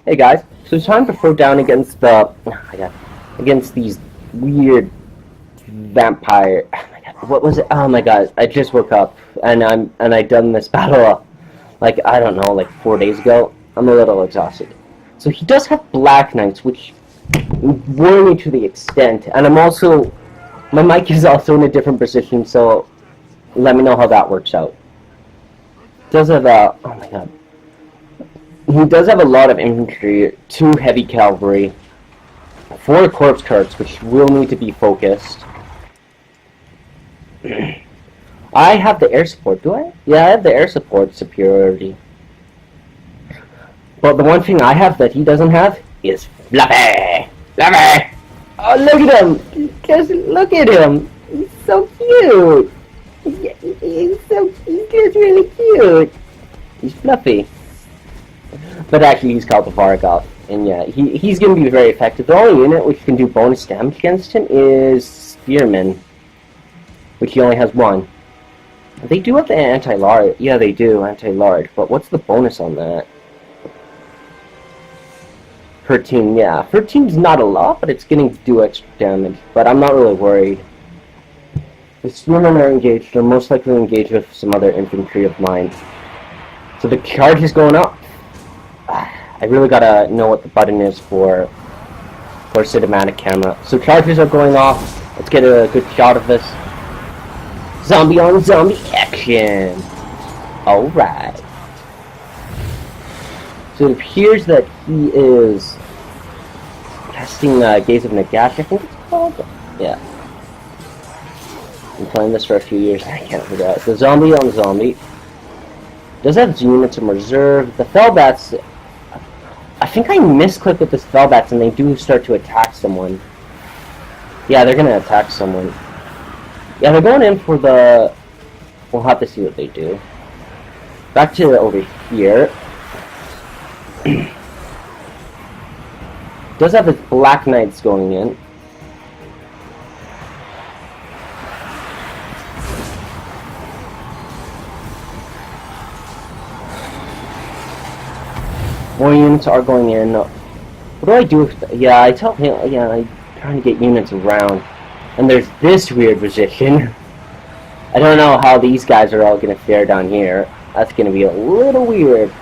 Hey guys, so it's time to throw down against the against these weird vampire. Oh my god, what was it? Oh my god, I just woke up and I done this battle like I don't know, like 4 days ago. I'm a little exhausted. So he does have Black Knights, which worry me to the extent, and I'm also my mic is also in a different position, so let me know how that works out. Does have a oh my god. He does have a lot of infantry, 2 heavy cavalry, 4 corpse carts, which will need to be focused. I have the air support, do I? Yeah, I have the air support superiority. But the one thing I have that he doesn't have is Fluffy! Fluffy! Oh, look at him! Just look at him! He's so cute! He's just really cute! He's Fluffy. But actually, he's called the Vargoth, and yeah, he's going to be very effective. The only unit which can do bonus damage against him is Spearman, which he only has 1. They do have the anti-large. Yeah, they do, anti-large, but what's the bonus on that? 13, yeah. 13's not a lot, but it's going to do extra damage, but I'm not really worried. If Spearmen are engaged, they're most likely engaged with some other infantry of mine. So the charge is going up. I really gotta know what the button is for cinematic camera. So charges are going off. Let's get a good shot of this. Zombie on zombie action. Alright. So it appears that he is casting Gaze of Nagash, I think it's called. Yeah. Been playing this for a few years. I can't figure out. The zombie on zombie. Does have units in reserve. The Fellbats. I think I misclicked with the Fellbats and they do start to attack someone. Yeah, they're gonna attack someone. Yeah, they're going in for the... We'll have to see what they do. Back to over here. Does have his Black Knights going in. More units are going in. What do I do if... Yeah, I tell him... Yeah, I'm trying to get units around. And there's this weird position. I don't know how these guys are all going to fare down here. That's going to be a little weird.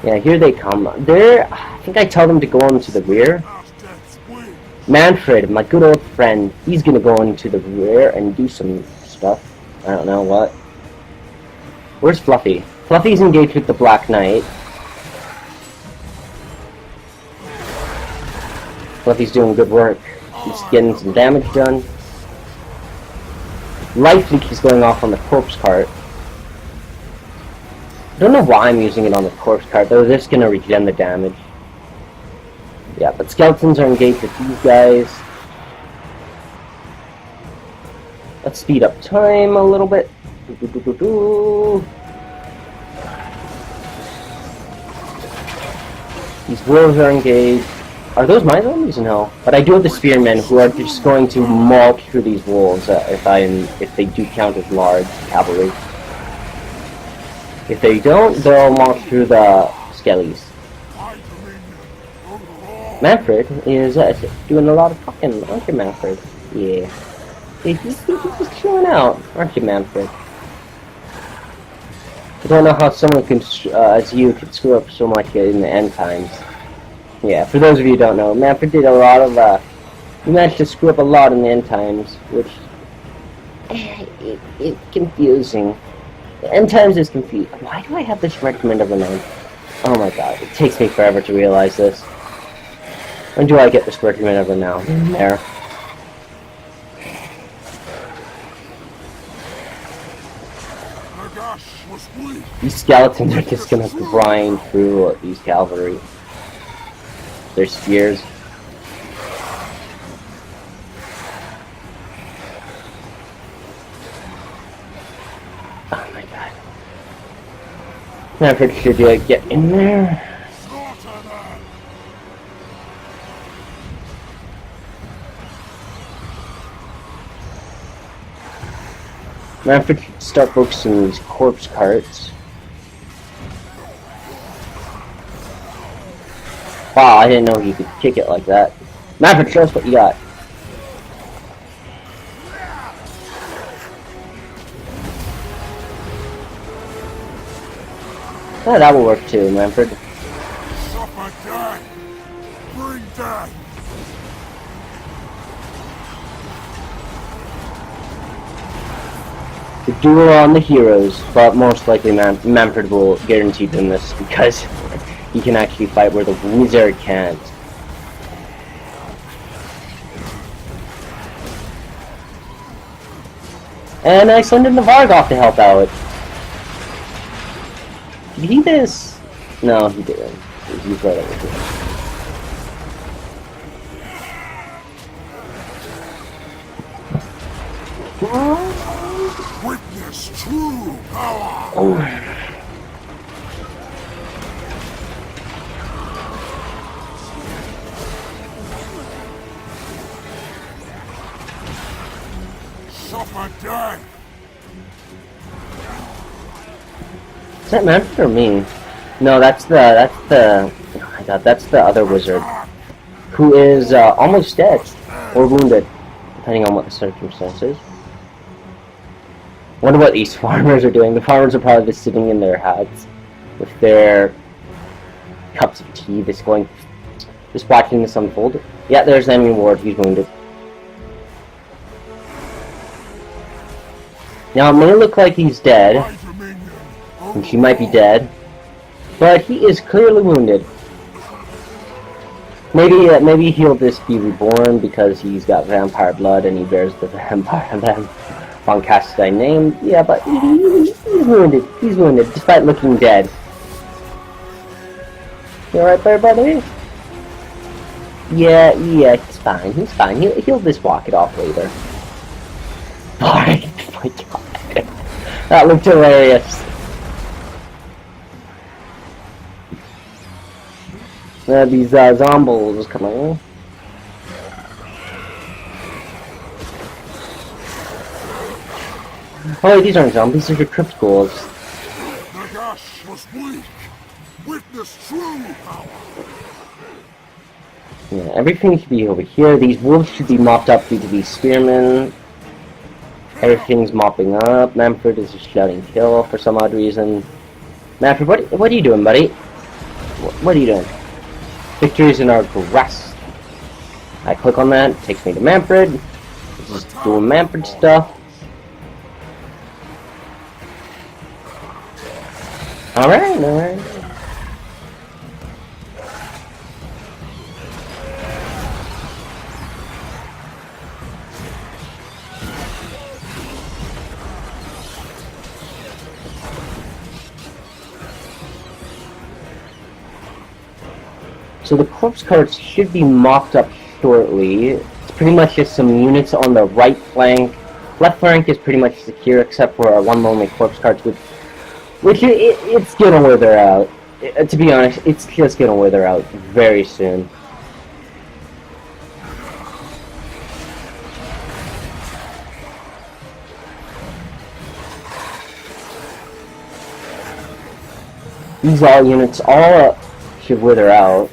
Yeah, here they come. I think I tell them to go into the rear. Manfred, my good old friend, he's going to go into the rear and do some stuff. I don't know what. Where's Fluffy? Fluffy's engaged with the Black Knight. Fluffy's doing good work. He's getting some damage done. Life Leak is going off on the corpse cart. I don't know why I'm using it on the corpse cart, though. They're just gonna regen the damage. Yeah, but skeletons are engaged with these guys. Let's speed up time a little bit. These wolves are engaged. Are those my zombies? No. But I do have the spearmen who are just going to mulch through these wolves if they do count as large cavalry. If they don't, they'll mulch through the skellies. Manfred is doing a lot of talking, aren't you, Manfred? Yeah. He's just chilling out, aren't you, Manfred? I don't know how someone can, as you, could screw up so much in the end times. Yeah, for those of you who don't know, Manfred did a lot of, he managed to screw up a lot in the end times, which, it's confusing. The end times is confusing. Why do I have this regiment of renown? Oh my god, it takes me forever to realize this. When do I get this regiment of renown? There. These skeletons are just gonna grind through these cavalry. Their spears. Oh my god. Manfred should get in there. Manfred should start focusing these corpse carts. Wow, I didn't know you could kick it like that. Maverick, show us what you got. Oh, that will work too, Manfred. Suffer death! Bring death! The duel on the heroes, but most likely Manfred will guarantee win this because he can actually fight where the wizard can't. And I send in the Vargoth to help out. Did he this? No, he didn't. He's right over here. Witness true power! Oh. Suffer death! Is that Manfred or me? No, that's the, oh my god, that's the other wizard. Who is, almost dead. Or wounded. Depending on what the circumstances. Wonder what these farmers are doing. The farmers are probably just sitting in their huts with their cups of tea, just watching this unfold. Yeah, there's enemy ward. He's wounded. Now it may look like he's dead, and she might be dead, but he is clearly wounded. Maybe he'll just be reborn because he's got vampire blood and he bears the vampire Von Castine name. Yeah, but he's wounded. He's wounded, despite looking dead. You alright there, buddy? Yeah, he's fine. He's fine. He'll just walk it off later. Alright, oh my god. That looked hilarious. These zombies coming. Oh, these aren't zombies, these are crypt ghouls. Nagash was weak! Witness true power! Yeah, everything should be over here. These wolves should be mopped up due to these spearmen. Everything's mopping up. Manfred is just shouting kill for some odd reason. Manfred, what are you doing, buddy? What are you doing? Victory is in our grasp. I click on that, it takes me to Manfred. Just doing Manfred stuff. Alright. So the corpse carts should be mopped up shortly. It's pretty much just some units on the right flank. Left flank is pretty much secure except for our one lonely corpse carts, which it's gonna wither out. To be honest, it's just gonna wither out very soon. These all units all should wither out.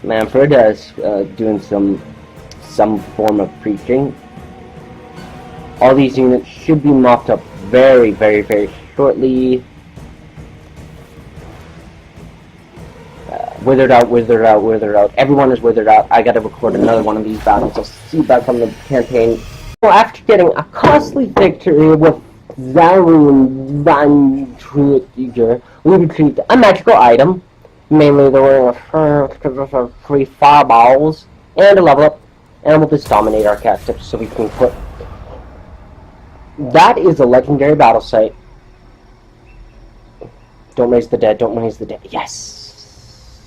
Manfred is doing some form of preaching. All these units should be mopped up very, very, very shortly. Withered out. Everyone is withered out. I gotta record another one of these battles. I'll see you back on the campaign. Well, after getting a costly victory with Zarun Van Trigger, we retrieved a magical item. Mainly they're wearing a free fireballs and a level up, and we'll just dominate our cast tips so we can put. That is a legendary battle site. Don't raise the dead, don't raise the dead. Yes!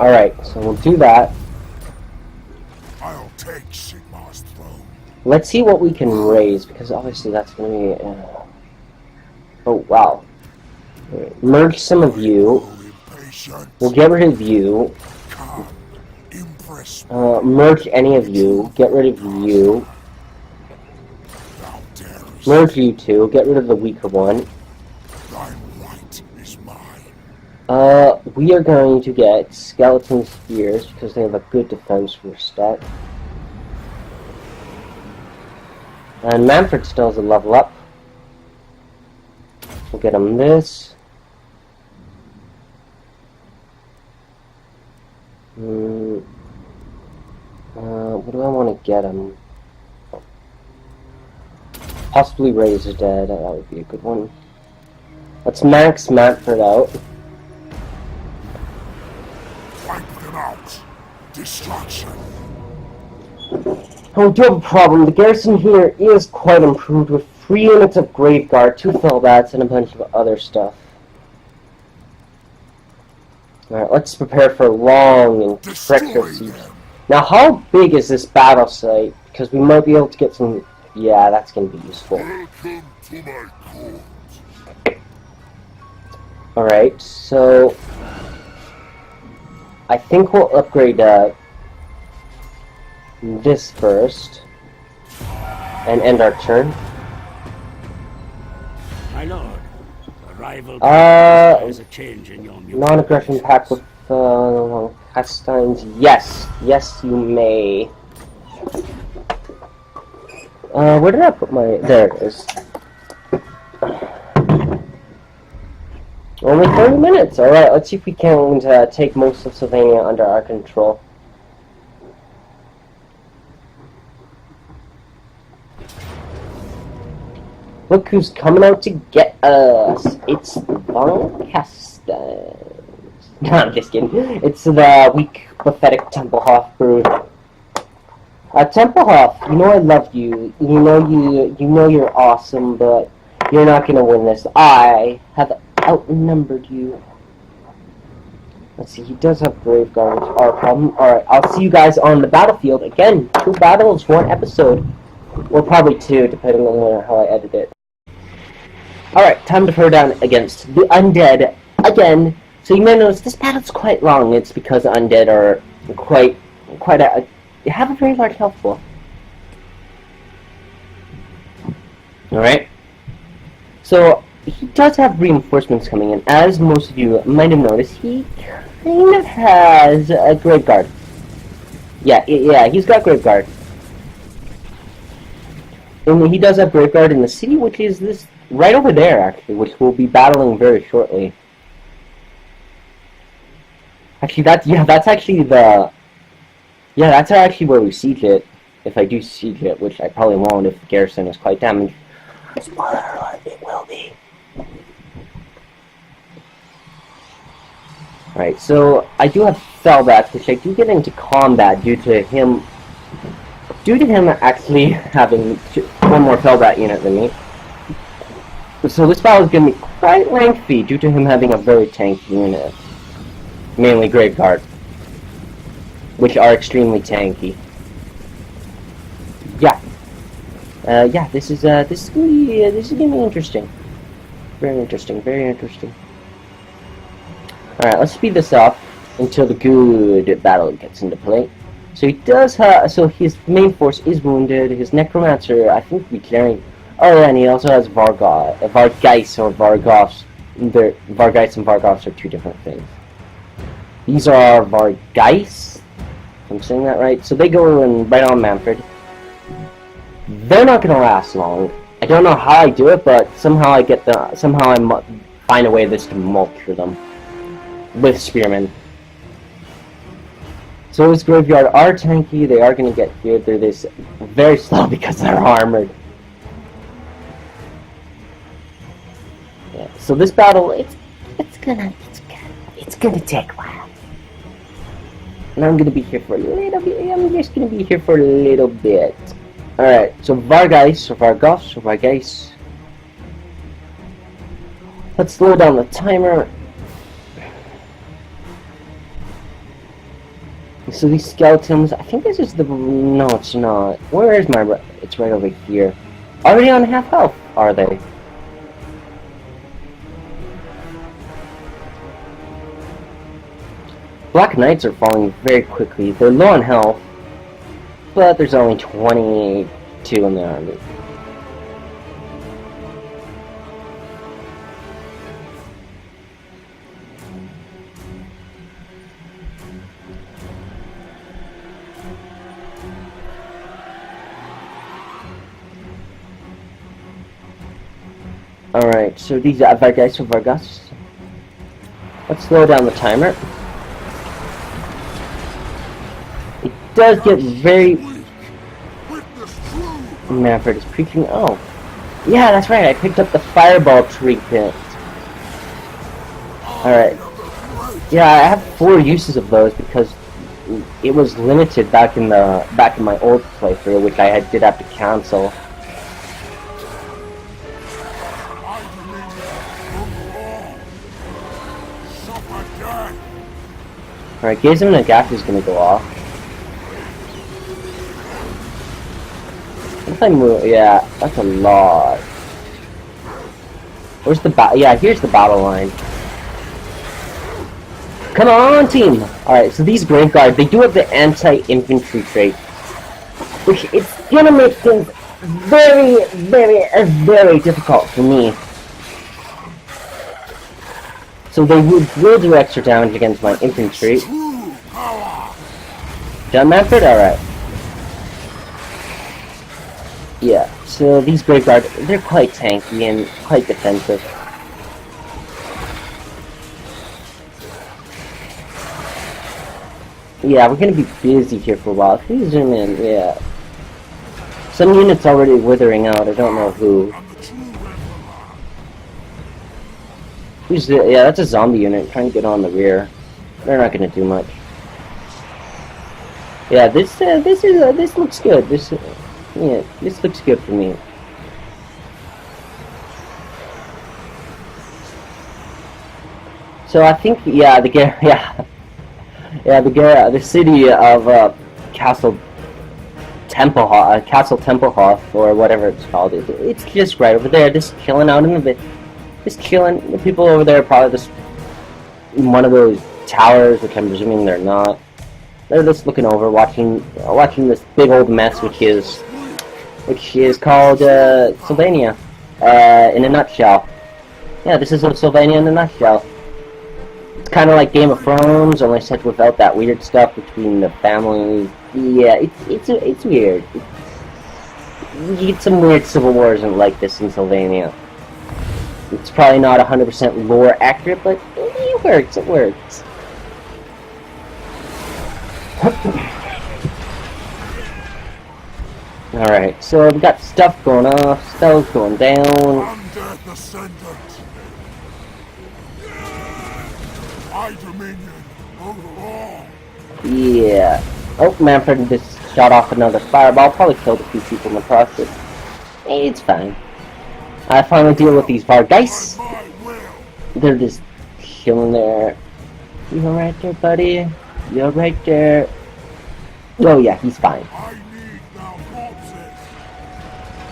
Alright, so we'll do that. I'll take Sigmar's throne. Let's see what we can raise, because obviously that's going to be. Oh, wow. Merge some of you. We'll get rid of you. Merge any of you. Get rid of you. Merge you two. Get rid of the weaker one. We are going to get skeleton spears because they have a good defense for stat. And Manfred still has a level up. We'll get him this. What do I want to get him? Possibly Raise the Dead, that would be a good one. Let's max Manfred out. Wipe them out. Destruction. Oh, we do have a problem. The garrison here is quite improved with 3 units of Grave Guard, 2 Fellbats, and a bunch of other stuff. Alright, let's prepare for a long and treacherous siege. Now, how big is this battle site? Because we might be able to get some... Yeah, that's going to be useful. Welcome to my court. Alright, so... I think we'll upgrade this first. And end our turn. My lord, arrival is a change in your music. Non-aggression pact with Castines. Yes, yes, you may. Where did I put my? There it is. Only 30 minutes. All right, let's see if we can take most of Sylvania under our control. Look who's coming out to get us. It's Von Castines. No, I'm just kidding. It's the weak, pathetic Templehoff brood. Templehoff, you know I love you. You know you're awesome, but you're not gonna win this. I have outnumbered you. Let's see, he does have Grave Guard, which are a problem. Alright, I'll see you guys on the battlefield. Again, 2 battles, 1 episode. Or probably 2, depending on how I edit it. Alright, time to throw down against the undead again. So you may notice this battle's quite long. It's because the undead are they have a very large health pool. Alright. So he does have reinforcements coming in. As most of you might have noticed, he kind of has a Grave Guard. Yeah, he's got Grave Guard. And he does have Grave Guard in the city, which is this right over there, actually, which we'll be battling very shortly. Actually, that's actually where we siege it. If I do siege it, which I probably won't if the garrison is quite damaged. Spoiler alert, it will be. Right, so I do have Fellbats, which I do get into combat due to him actually having 1 more Fellbat unit than me. So this battle is going to be quite lengthy due to him having a very tanky unit. Mainly Grave Guard, which are extremely tanky. Yeah. This is gonna be interesting. Very interesting, very interesting. Alright, let's speed this up until the good battle gets into play. So he does have, so his main force is wounded, his Necromancer, I think we carrying, oh yeah, and he also has Vargeis or Vargos. Vargeis and Vargos are 2 different things. These are Vargeis, if I'm saying that right. So they go in right on Manfred. They're not gonna last long. I don't know how I do it, but somehow I find a way to mulch them with spearmen. So his graveyard are tanky. They are gonna get here. They're this very slow because they're armored. Yeah. So this battle, it's gonna take a while. And I'm gonna be here for a little bit. I'm just gonna be here for a little bit. Alright, so Vargeis, or Vargos, or Vargeis. Let's slow down the timer. So these skeletons, I think this is the... No, it's not. Where is my... It's right over here. Already on half health, are they? Black Knights are falling very quickly. They're low on health, but there's only 22 in the army. Alright, so these are Vargas. Let's slow down the timer. It does get very... Manfred is preaching. Oh. Yeah, that's right. I picked up the fireball trinket. Alright. Yeah, I have 4 uses of those because it was limited back in my old playthrough, which I did have to cancel. Alright, Gazem Nagak is gonna go off. What if I move? Yeah, that's a lot. Where's the yeah, here's the battle line. Come on, team! Alright, so these Grave Guard, they do have the anti-infantry trait. Which it's gonna make things very, very difficult for me. So they will do extra damage against my infantry. Done, Manfred? Alright. Yeah, so these Grave Guard, they're quite tanky and quite defensive. Yeah, we're gonna be busy here for a while. Please zoom in, yeah. Some units already withering out, I don't know who. Who's the, yeah, that's a zombie unit trying to get on the rear. They're not gonna do much. Yeah, this looks good. This looks good for me. So I think, yeah, the city of Castle Templehof, or whatever it's called. It's just right over there, just chilling out in the just chilling. The people over there are probably just in one of those towers, which I'm presuming they're not. They're just looking over, watching this big old mess, which is called Sylvania, in a nutshell. Yeah, this is Sylvania in a nutshell. It's kind of like Game of Thrones, only set without that weird stuff between the families. Yeah, it's weird. You get some weird civil wars like this in Sylvania. It's probably not 100% lore accurate, but it works. It works. Alright, so we've got stuff going off, spells going down. Undead descendant. My dominion over all. Yeah. Oh, Manfred just shot off another fireball. Probably killed a few people in the process. It's fine. I finally deal with these Vargas. They're just chilling there. You're right there, buddy. You're right there. Oh yeah, he's fine.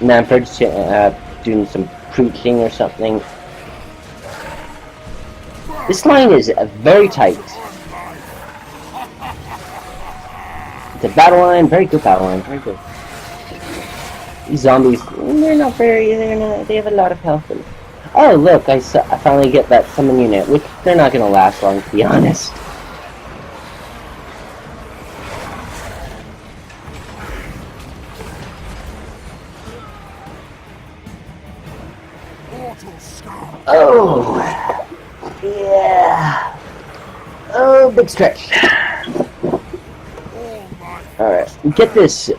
Manfred's doing some preaching or something. This line is very tight. It's a battle line, very good battle line, very good. These zombies, they have a lot of health. Oh look, I finally get that summon unit, which they're not gonna last long, to be honest. Oh, yeah. Oh, big stretch. Alright, we get this.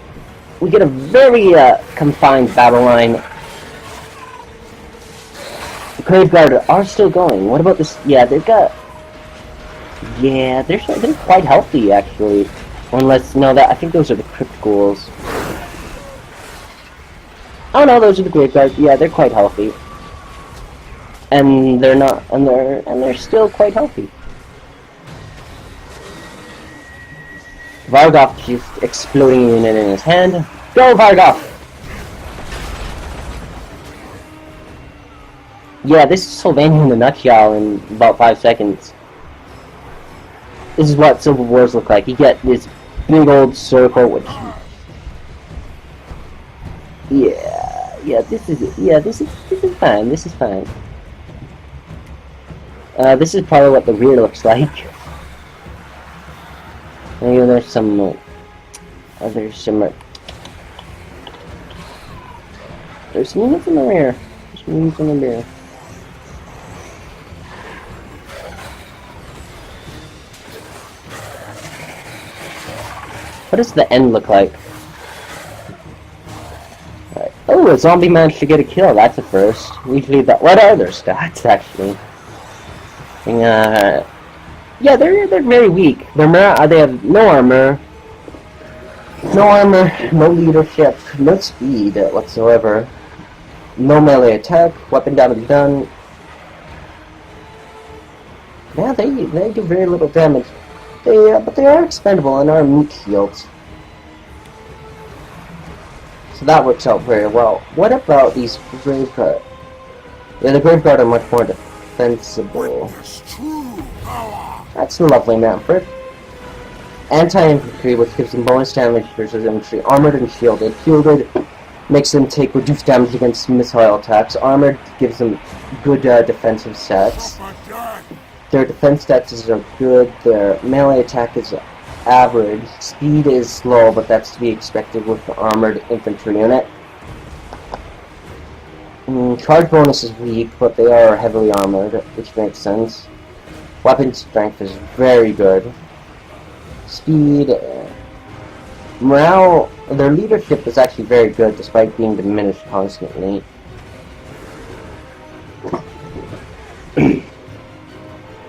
We get a very confined battle line. The Grave Guard are still going. What about this? Yeah, they've got. Yeah, they're quite healthy actually. Unless I think those are the Crypt Ghouls. Oh no, those are the Grave Guards. Yeah, they're quite healthy. And they're not, and they're still quite healthy. Vargoth just exploding unit in his hand. Go, Vargoth! Yeah, this is Sylvania in a nutshell in about 5 seconds. This is what Civil Wars look like. You get this big old circle, which... this is fine. This is fine. This is probably what the rear looks like. Maybe there's some there's some units in the rear. There's units in the rear. What does the end look like? Right. Oh, a zombie managed to get a kill. That's a first. Usually, what are their stats actually? Yeah, they're very weak. They have no armor, no leadership, no speed whatsoever, no melee attack, weapon damage done. Yeah, they do very little damage. But they are expendable and are meat shields. So that works out very well. What about these Graveguard? Yeah, the Graveguard are much more defensible. That's a lovely map for it. Anti-infantry, which gives them bonus damage versus infantry. Armored and shielded. Shielded makes them take reduced damage against missile attacks. Armored gives them good defensive stats. Their defense stats are good. Their melee attack is average. Speed is slow, but that's to be expected with the armored infantry unit. Charge bonus is weak, but they are heavily armored, which makes sense. Weapon strength is very good. Speed, morale, their leadership is actually very good despite being diminished constantly.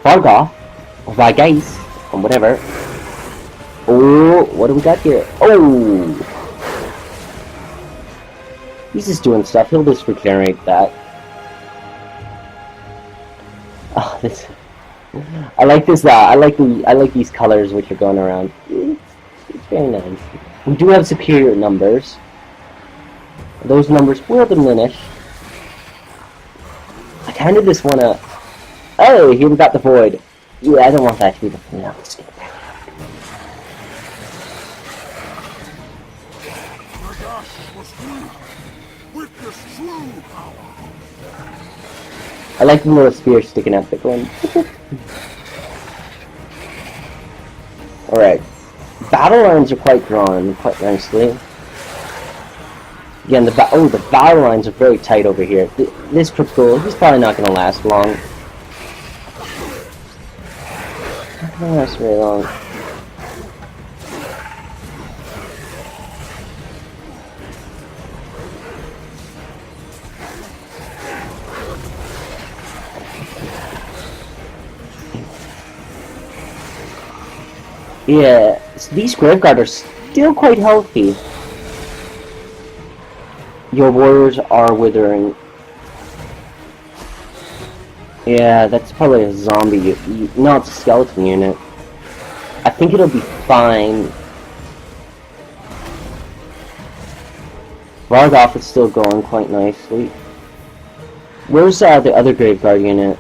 Vargoth, or Varghese, or whatever. Oh, what do we got here? Oh! He's just doing stuff, he'll just regenerate that. Oh, this... I like this. I like these colors which are going around. It's very nice. We do have superior numbers. Those numbers will diminish. I kind of just wanna. Oh, here we got the void. Yeah, I don't want that to be the thing. No, let's get it back. I like the little spear sticking out the going. Alright. Battle lines are quite drawn quite nicely. Again, the battle lines are very tight over here. This critical, he's probably not going to last long. Not going to last very long. Yeah, so these Graveguard are still quite healthy. Your warriors are withering. Yeah, that's probably a zombie. No, it's a skeleton unit. I think it'll be fine. Vargoth is still going quite nicely. Where's the other Graveguard unit?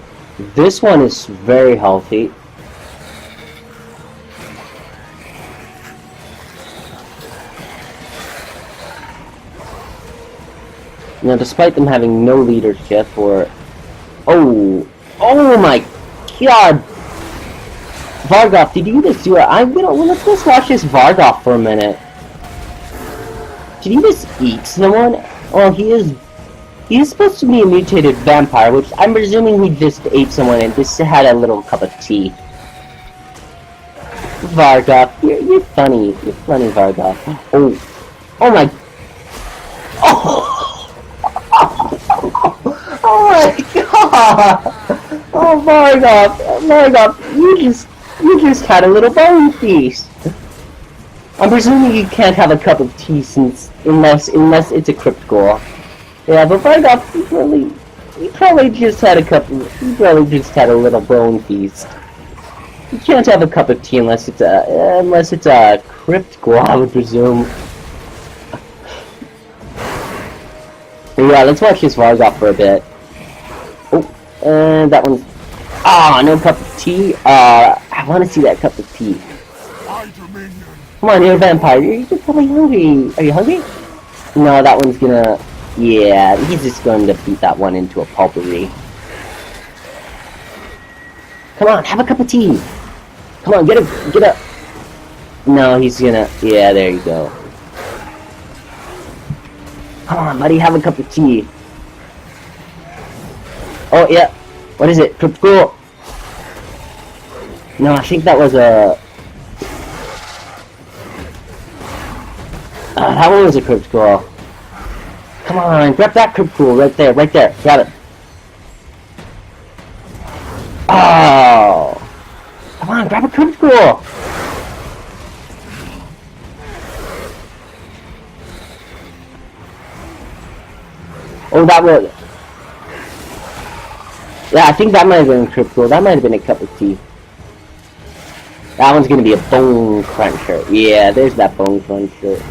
This one is very healthy. Now, despite them having no leadership or... Oh my god! Vargoth, did you just do it? Let's just watch this Vargoth for a minute. Did he just eat someone? Well, he is supposed to be a mutated vampire, which I'm presuming he just ate someone and just had a little cup of tea. Vargoth, you're funny. You're funny, Vargoth. Oh my... Oh! Oh my god! Oh Vargoth, you just had a little bone feast. I'm presuming you can't have a cup of tea unless it's a crypt goal. Yeah, but Vargoth, you probably just had a little bone feast. You can't have a cup of tea unless it's a crypt goal, I would presume. Yeah, let's watch this Vargoth for a bit. Oh, and that one's... Ah, no cup of tea. I want to see that cup of tea. Come on, you're a vampire. You're probably hungry. Are you hungry? No, that one's gonna... Yeah, he's just going to beat that one into a pulpery. Come on, have a cup of tea. Come on, get a... No, he's gonna... Yeah, there you go. Come on, buddy, have a cup of tea. Oh, yeah. What is it? Crypto. No, I think that was a... That one was a critical. Come on, grab that critical right there, grab it. Oh! Come on, grab a critical! Oh, that was... Yeah, I think that might have been a critical. That might have been a cup of tea. That one's gonna be a bone cruncher. Yeah, there's that bone cruncher.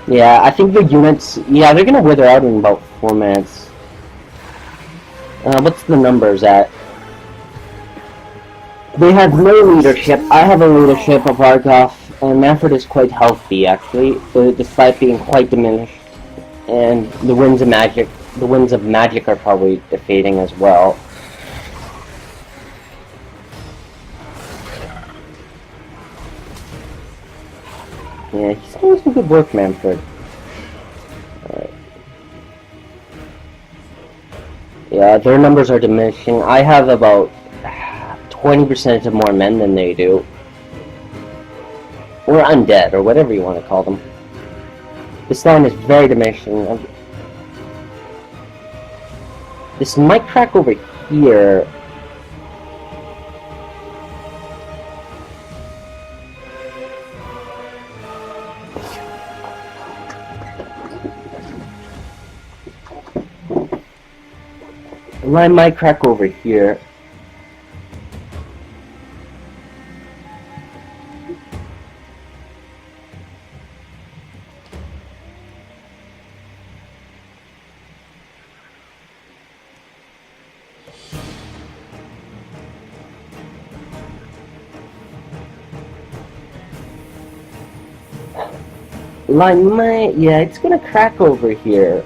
Yeah, I think the units... Yeah, they're gonna wither out in about 4 minutes. What's the numbers at? They have no leadership. I have a leadership of Argoth, and Manfred is quite healthy, actually, despite being quite diminished. And the winds of magic are probably fading as well. Yeah, he's doing some good work, Manfred. Alright. Yeah, their numbers are diminishing. I have about 20% of more men than they do. Or undead, or whatever you want to call them. This line is very diminishing. This might crack over here. The line might crack over here. Line might, yeah, it's gonna crack over here.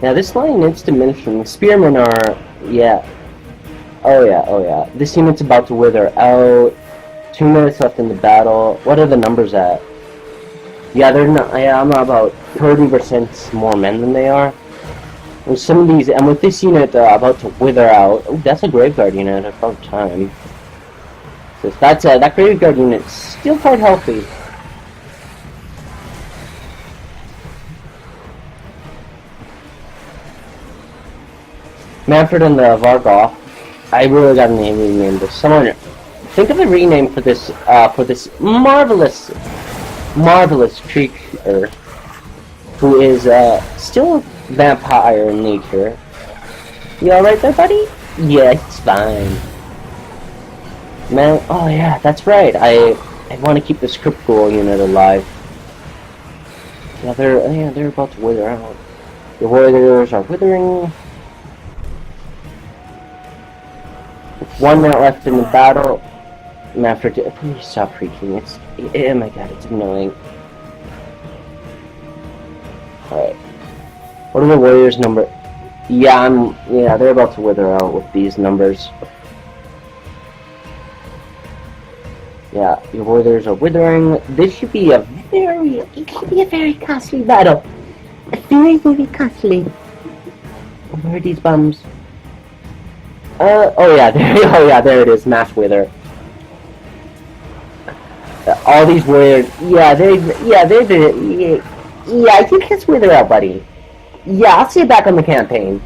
Yeah, this line is diminishing. Spearmen are, yeah. Oh yeah. This unit's about to wither out. 2 minutes left in the battle. What are the numbers at? Yeah, they're not. Yeah, I'm about 30% more men than they are. And some of these, and with this unit about to wither out. Oh, that's a Graveguard unit. About time. So that's that Graveguard unit's still quite healthy. Manfred and the Vargoth. I really gotta rename this. Someone think of a rename for this marvelous creature who is still a vampire in nature. You alright there, buddy? Yeah, he's fine. Man, oh yeah, that's right. I want to keep this Crypt Ghoul unit alive. Yeah, they're about to wither out. The warriors are withering. With 1 minute left in the battle. Manfred, please stop preaching. Oh my god, it's annoying. Alright. What are the warriors' number? Yeah, they're about to wither out with these numbers. Yeah, your warriors are withering. This should be a very costly battle. Very costly. Where are these bums? Oh yeah, there it is, mass wither. All these warriors, yeah, you can just wither out, buddy. Yeah, I'll see you back on the campaign.